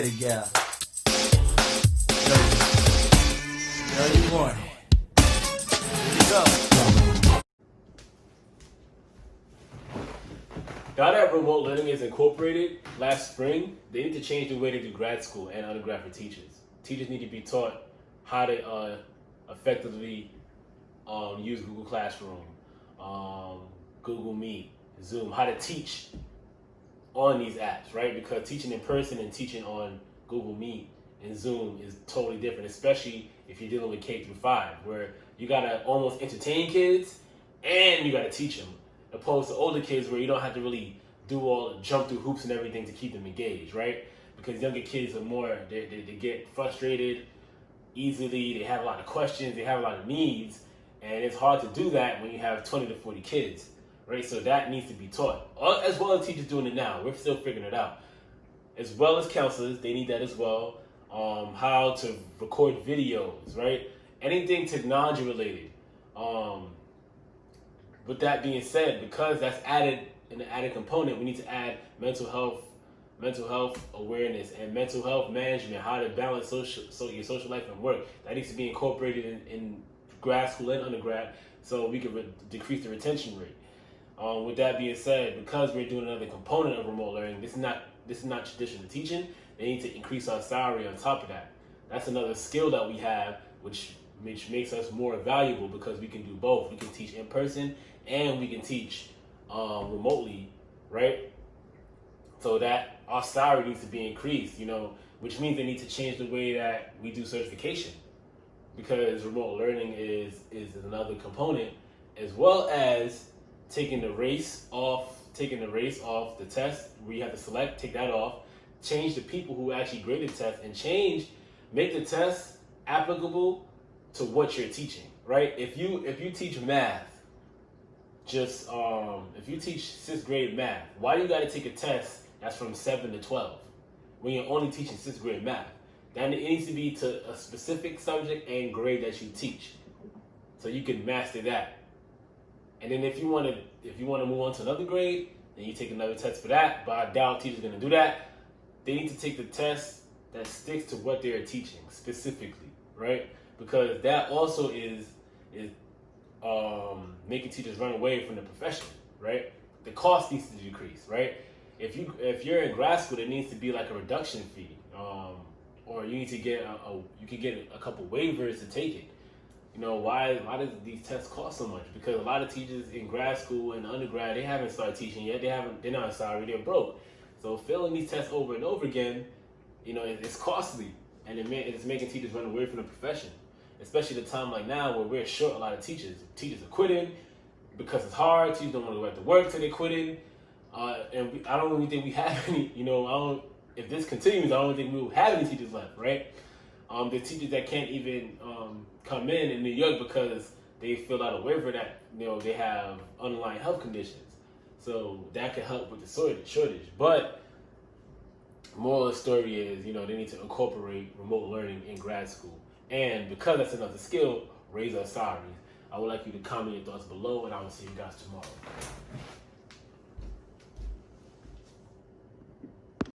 get it, gal. Girl, you want it. Here we go. Now that remote learning is incorporated last spring, they need to change the way they do grad school and undergrad for teachers. Teachers need to be taught how to effectively use Google Classroom, Google Meet, Zoom, how to teach on these apps, right? Because teaching in person and teaching on Google Meet and Zoom is totally different, especially if you're dealing with K through 5, where you gotta almost entertain kids and you gotta teach them, opposed to older kids where you don't have to really jump through hoops and everything to keep them engaged, right? Because younger kids are more, they get frustrated easily, they have a lot of questions, they have a lot of needs, and it's hard to do that when you have 20 to 40 kids, right? So that needs to be taught, as well as teachers doing it now. We're still figuring it out. As well as counselors, they need that as well. How to record videos, right? Anything technology related. With that being said, because that's an added component, we need to add mental health awareness and mental health management, how to balance your social life and work. That needs to be incorporated in grad school and undergrad so we can decrease the retention rate. With that being said, because we're doing another component of remote learning, this is not traditional teaching. They need to increase our salary on top of that. That's another skill that we have, which makes us more valuable because we can do both. We can teach in person and we can teach remotely, right? So that our salary needs to be increased, which means they need to change the way that we do certification, because remote learning is another component, as well as taking the race off the test where you have to select, take that off, change the people who actually grade the test, and make the test applicable to what you're teaching, right? If you teach math, if you teach 6th grade math, why do you got to take a test that's from 7 to 12 when you're only teaching 6th grade math? Then it needs to be to a specific subject and grade that you teach, so you can master that. And then if you want to move on to another grade, then you take another test for that. But I doubt teachers are going to do that. They need to take the test that sticks to what they're teaching specifically, right? Because that also is making teachers run away from the profession, right? The cost needs to decrease, right? If you're in grad school, there needs to be like a reduction fee, or you need to get you can get a couple waivers to take it. Why does these tests cost so much? Because a lot of teachers in grad school and undergrad, they haven't started teaching yet. They're not sorry, they're broke. So failing these tests over and over again, it's costly, and it's making teachers run away from the profession. Especially at a time like now where we're short a lot of teachers. Teachers are quitting because it's hard. Teachers don't want to go back to work, so they're quitting. And I don't really think we have any. If this continues, I don't think we will have any teachers left, right? There's teachers that can't even come in New York because they filled out a waiver that they have underlying health conditions. So that could help with the shortage. But moral of the story is, they need to incorporate remote learning in grad school. And because that's another skill, raise our salaries. I would like you to comment your thoughts below, and I will see you guys tomorrow.